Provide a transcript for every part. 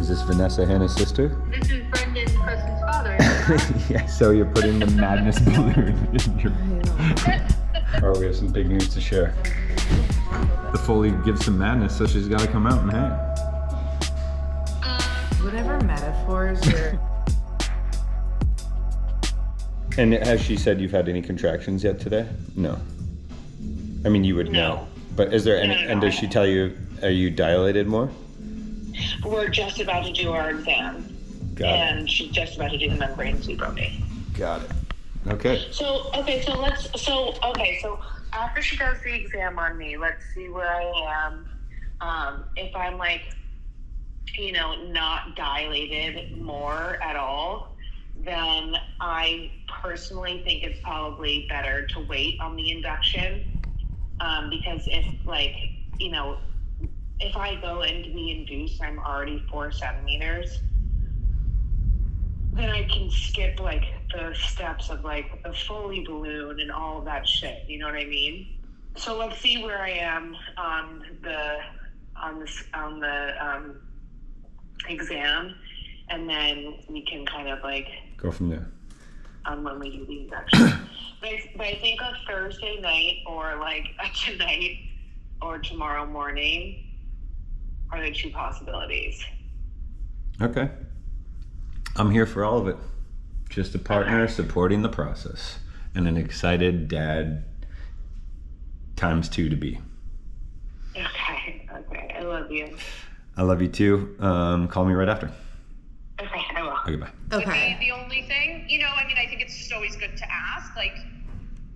Is this Vanessa, Hannah's sister? This is Brendan, Preston's father. Yeah, so you're putting the madness balloon in your... Oh, we have some big news to share. The Foley gives some madness, so she's got to come out and hang. Whatever metaphors you're... And has she said you've had any contractions yet today? No. I mean, you would know. But is there any, and does she tell you, are you dilated more? We're just about to do our exam. And she's just about to do the membrane sweeper. Got it. Okay. So after she does the exam on me, let's see where I am. If I'm like, not dilated more at all, then I personally think it's probably better to wait on the induction. Because if I go into the induced, I'm already 4 centimeters, then I can skip the steps of a Foley balloon and all of that shit. You know what I mean? So let's see where I am on the exam, and then we can kind of go from there. When we do the induction. But I think a Thursday night or tonight or tomorrow morning are the 2 possibilities. Okay. I'm here for all of it. Just a partner supporting the process and an excited dad times 2 to be. Okay. I love you. I love you too. Call me right after. Okay, I will. Okay, bye. Okay. The only thing, I think it's just always good to ask,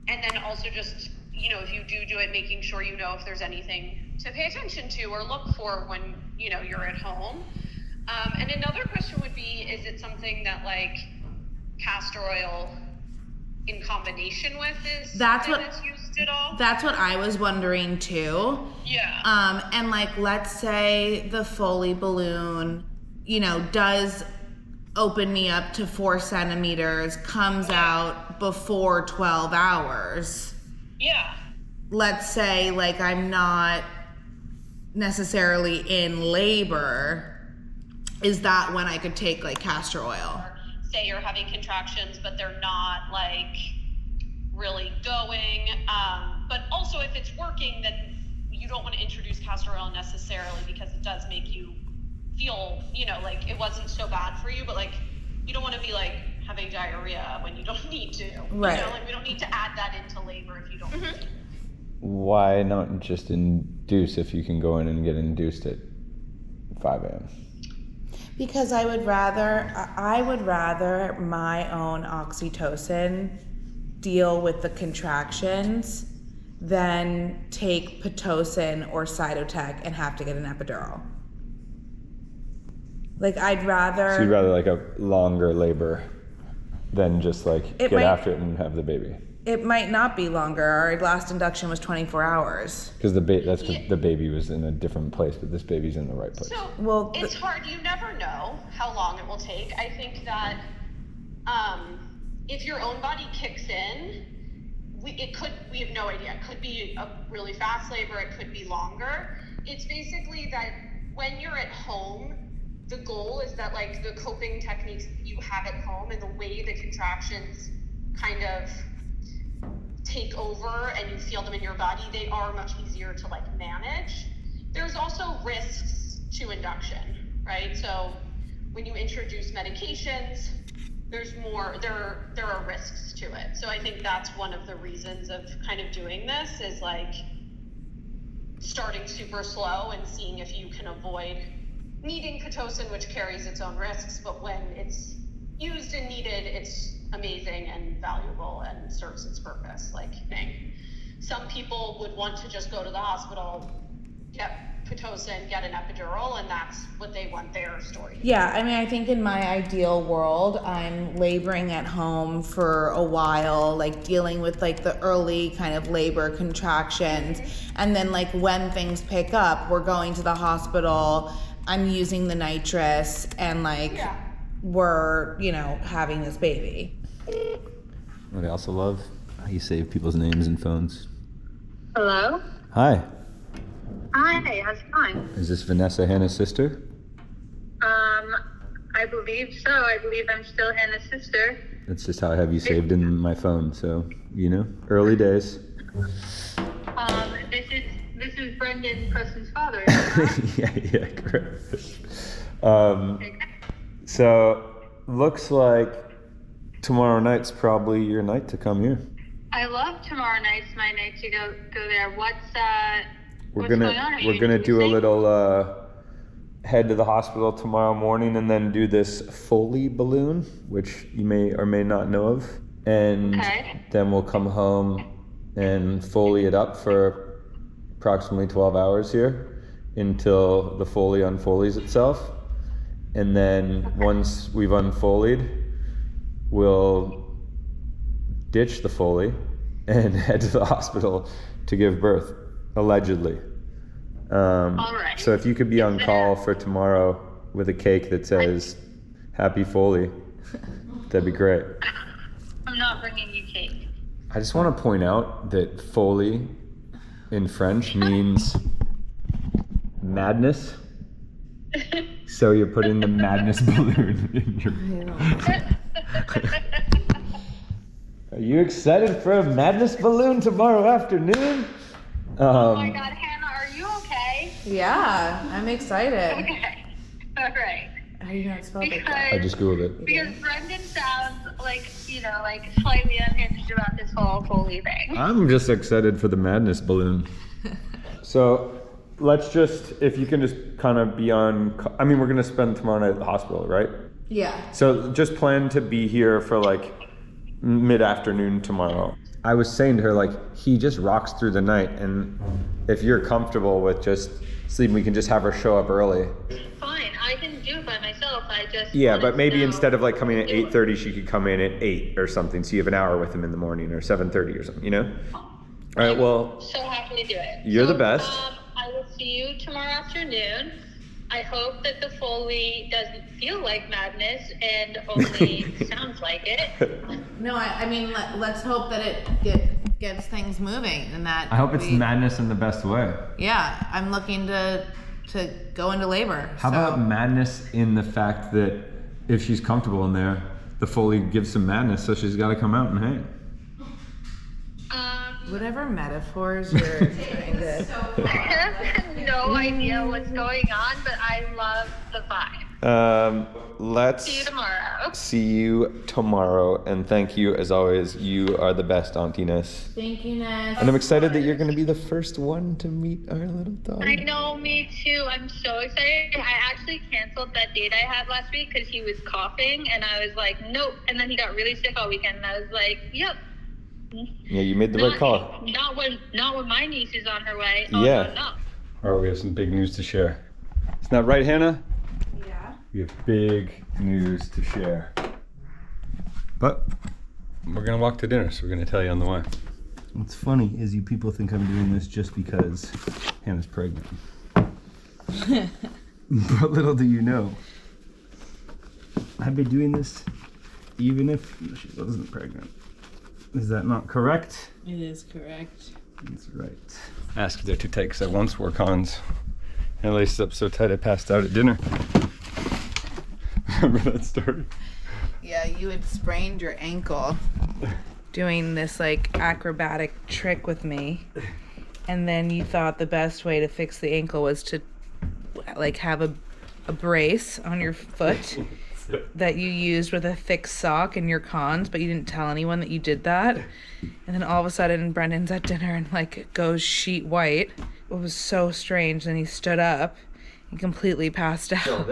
and then also just, if you do it, making sure if there's anything to pay attention to or look for when, you're at home. And another question would be, is it something that castor oil in combination with is that's used at all? That's what I was wondering too. Yeah. And let's say the Foley balloon, does open me up to 4 centimeters, comes out before 12 hours. Yeah. Let's say I'm not necessarily in labor. Is that when I could take castor oil? Or say you're having contractions, but they're not really going. But also if it's working, then you don't want to introduce castor oil necessarily, because it does make you feel, it wasn't so bad for you, but you don't want to be having diarrhea when you don't need to. Right. We don't need to add that into labor if you don't need to. Why not just induce if you can go in and get induced at 5 a.m.? Because I would rather my own oxytocin deal with the contractions than take Pitocin or Cytotec and have to get an epidural. I'd rather... So you'd rather a longer labor than just get after it and have the baby? It might not be longer. Our last induction was 24 hours. Because the baby was in a different place, but this baby's in the right place. So it's hard. You never know how long it will take. I think that if your own body kicks in, we have no idea. It could be a really fast labor. It could be longer. It's basically that when you're at home, the goal is that the coping techniques you have at home and the way the contractions kind of take over and you feel them in your body, they are much easier to manage. There's also risks to induction, right? So when you introduce medications, there are risks to it. So I think that's one of the reasons of kind of doing this is starting super slow and seeing if you can avoid needing Pitocin, which carries its own risks, but when it's used and needed, it's amazing and valuable and serves its purpose. Some people would want to just go to the hospital, get Pitocin, get an epidural, and that's what they want their story. Yeah, I think in my ideal world, I'm laboring at home for a while, dealing with the early kind of labor contractions, and then when things pick up, we're going to the hospital, I'm using the nitrous, and we're, having this baby. I also love how you save people's names and phones. Hello? Hi. Hi, how's it going? Is this Vanessa, Hannah's sister? I believe so. I believe I'm still Hannah's sister. That's just how I have you saved in my phone. So, you know, early days. This is Brendan, Preston's father. yeah, correct. So, looks like tomorrow night's probably your night to come here. I love tomorrow night's my night to go there. What's We're going on? We're gonna do a little head to the hospital tomorrow morning and then do this Foley balloon, which you may or may not know of, and then we'll come home and Foley it up for approximately 12 hours here until the Foley unfolds itself, and then once we've unfoleyed, we'll ditch the Foley and head to the hospital to give birth, allegedly. All right. So if you could be on call for tomorrow with a cake that says Happy Foley, that'd be great. I'm not bringing you cake. I just want to point out that Foley in French means madness. So you're putting the madness balloon in your... Are you excited for a madness balloon tomorrow afternoon? Oh my God, Hannah, are you okay? Yeah, I'm excited. Okay. All right. How do you not spell it? I just Googled it. Because Brendan sounds like, like slightly unhinged about this whole Foley thing. I'm just excited for the madness balloon. So let's just, if you can just kind of be on, I mean, we're going to spend tomorrow night at the hospital, right? Yeah. So just plan to be here for like mid-afternoon tomorrow. I was saying to her, like, he just rocks through the night, and if you're comfortable with just sleeping, we can just have her show up early. Fine, I can do it by myself. I just But maybe instead of like coming at 8:30, she could come in at 8 or something, so you have an hour with him in the morning, or 7:30 or something, you know? All right, well, so happy to do it. You're the best. I will see you tomorrow afternoon. I hope that the Foley doesn't feel like madness and only sounds like it. No, I mean, let's hope that it gets things moving and that. I hope it's madness in the best way. Yeah, I'm looking to go into labor. How about madness in the fact that if she's comfortable in there, the Foley gives some madness, so she's got to come out and hang. Whatever metaphors you're trying to. I have no idea what's going on, but I love the vibe. Let's See you tomorrow. See you tomorrow, and thank you as always. You are the best, Auntie Ness. Thank you, Ness. And I'm excited that you're going to be the first one to meet our little dog. I know, me too. I'm so excited. I actually canceled that date I had last week because he was coughing, and I was like, nope. And then he got really sick all weekend, and I was like, yep. Yeah, you made the right call. Not when my niece is on her way. Oh, Yeah. No. All right, we have some big news to share. Isn't that right, Hannah? Yeah. We have big news to share. But we're gonna walk to dinner, so we're gonna tell you on the way. What's funny is you people think I'm doing this just because Hannah's pregnant. But little do you know, I've been doing this even if she wasn't pregnant. Is that not correct? It is correct. That's right. Ask if they're too tight because I once wore cons and laced up so tight I passed out at dinner. Remember that story? Yeah, you had sprained your ankle doing this like acrobatic trick with me, and then you thought the best way to fix the ankle was to like have a brace on your foot that you used with a thick sock in your cons, but you didn't tell anyone that you did that. And then all of a sudden Brendan's at dinner and like goes sheet white. It was so strange. Then he stood up and completely passed out.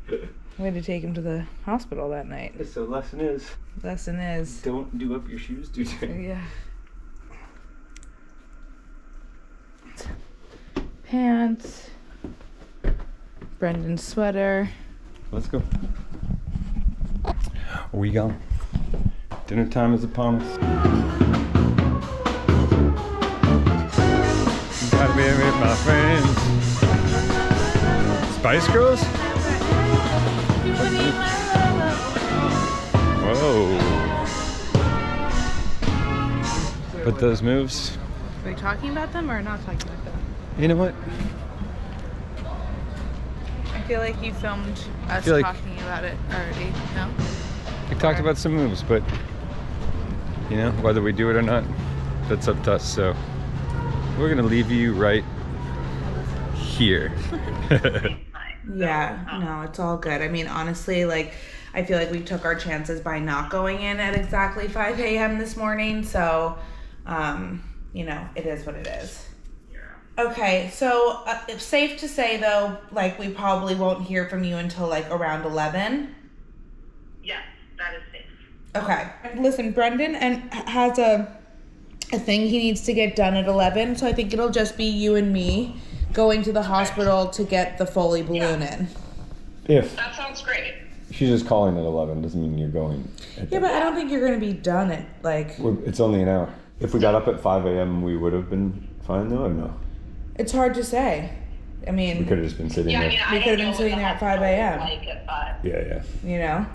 We had to take him to the hospital that night. So lesson is don't do up your shoes too tight. Yeah. Pants. Brendan's sweater. Let's go. Are we gone? Dinner time is upon us. Gotta be with my friends. Spice Girls? Whoa. But those moves. Are we talking about them or not talking about them? You know what? feel like you filmed us feel like- talking about it already, no? We talked about some moves, but you know, whether we do it or not, that's up to us. So we're gonna leave you right here. Yeah, no, it's all good. I mean, honestly, like, I feel like we took our chances by not going in at exactly 5 a.m. this morning. So, you know, it is what it is. Okay, so it's safe to say, though, like, we probably won't hear from you until, like, around 11? Yes, that is safe. Okay. Listen, Brendan has a thing he needs to get done at 11, so I think it'll just be you and me going to the hospital to get the Foley balloon in. If That sounds great. she's just calling at 11, doesn't mean you're going. Yeah, but I don't think you're going to be done at, like... It's only an hour. If we got up at 5 a.m., we would have been fine, though, or no? It's hard to say. I mean... We could have just been sitting there. We could have been sitting there at 5 a.m. Like at 5. Yeah. You know?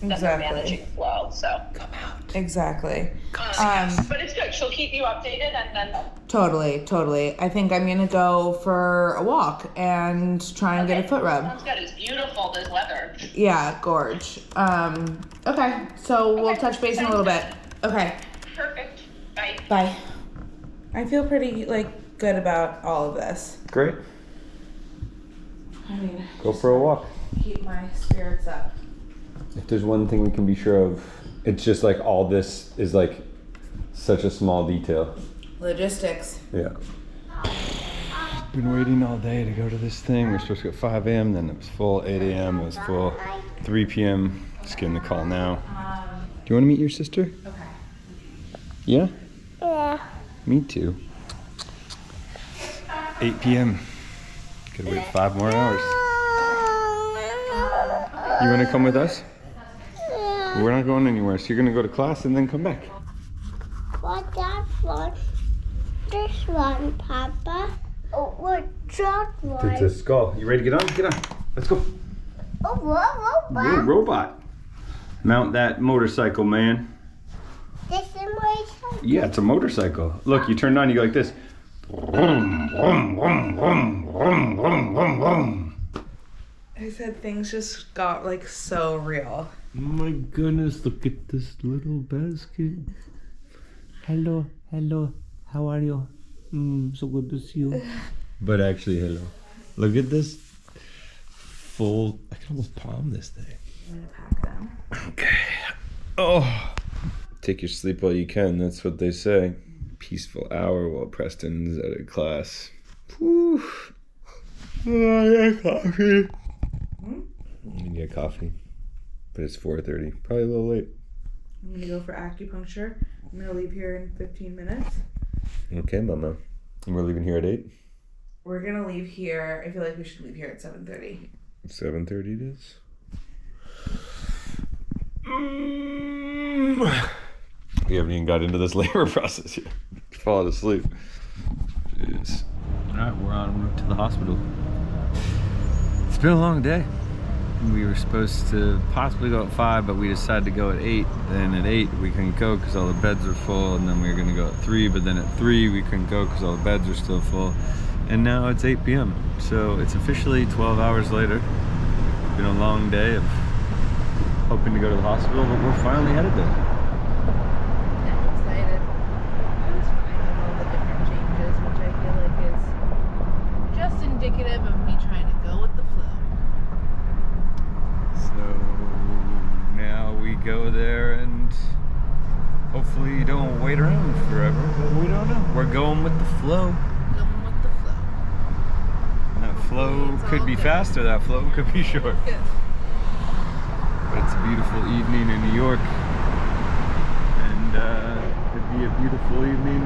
Exactly. Managing flow, so. Come out. Exactly. But it's good. She'll keep you updated and then. Totally. I think I'm gonna go for a walk and try and get a foot rub. Sounds good. It's beautiful, this weather. Yeah, gorge. Okay, so we'll touch base in a little bit. Okay, Perfect. Bye. bye. I feel pretty, like, good about all of this. Great. I mean, Go for a walk. keep my spirits up. If there's one thing we can be sure of, it's just like all this is like such a small detail. Logistics. Yeah. Been waiting all day to go to this thing. We're supposed to go at 5 a.m. Then it was full 8 a.m. It was full 3 p.m. Just getting the call now. Do you want to meet your sister? Okay. Yeah? Yeah. Me too. 8 p.m. Gotta wait 5 more hours. You want to come with us? We're not going anywhere, so you're gonna go to class and then come back. What that one? This one, Papa. Oh, what that one? It's a skull. You ready to get on? Get on. Let's go. Oh, what? You're a robot. Mount that motorcycle, man. This is my son. Yeah, it's a motorcycle. Look, you turn it on, you go like this. Vroom, vroom, vroom, vroom, vroom, vroom, vroom, vroom. I said things just got, like, so real. Oh my goodness, look at this little basket. Hello, how are you? So good to see you. But actually, hello. Look at this full, I can almost palm this thing. I'm gonna pack them. Okay. Oh. Take your sleep while you can, that's what they say. Peaceful hour while Preston's out of class. Whew. Oh, I got coffee. You can get coffee. But it's 4:30. Probably a little late. I'm gonna go for acupuncture. I'm gonna leave here in 15 minutes. Okay, Mama. And we're leaving here at 8? We're gonna leave here. I feel like we should leave here at 7:30. 7:30 it is. We haven't even got into this labor process yet. Falling asleep. Jeez. Alright, we're en route to the hospital. It's been a long day. We were supposed to possibly go at 5, but we decided to go at 8. Then at 8 we couldn't go because all the beds were full, and then we were going to go at 3, but then at 3 we couldn't go because all the beds were still full. And now it's 8 p.m. So it's officially 12 hours later. It's been a long day of hoping to go to the hospital, but we're finally headed there. I'm excited. It's finding all the different changes, which I feel like is just indicative of me trying to go with the flow. So now we go there and hopefully don't wait around forever, but we don't know. We're going with the flow. Going with the flow. That flow could be fast or that flow could be short. Good. But it's a beautiful evening in New York. And it'd be a beautiful evening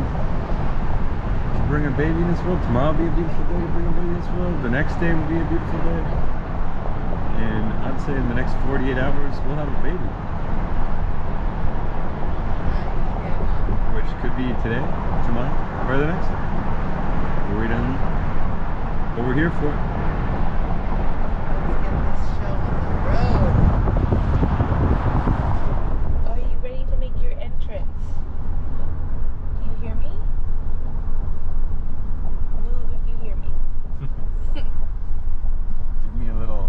to bring a baby in this world. Tomorrow will be a beautiful day to bring a baby in this world. The next day will be a beautiful day. And I'd say in the next 48 hours, we'll have a baby. Which could be today, tomorrow, or the next day. But we don't know. But we're here for it. Let's get this show on the road. Are you ready to make your entrance? Do you hear me? Move if you hear me. Give me a little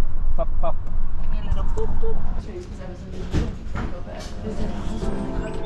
pop. Give me a little boop boop. Because I was in the room for a little bit.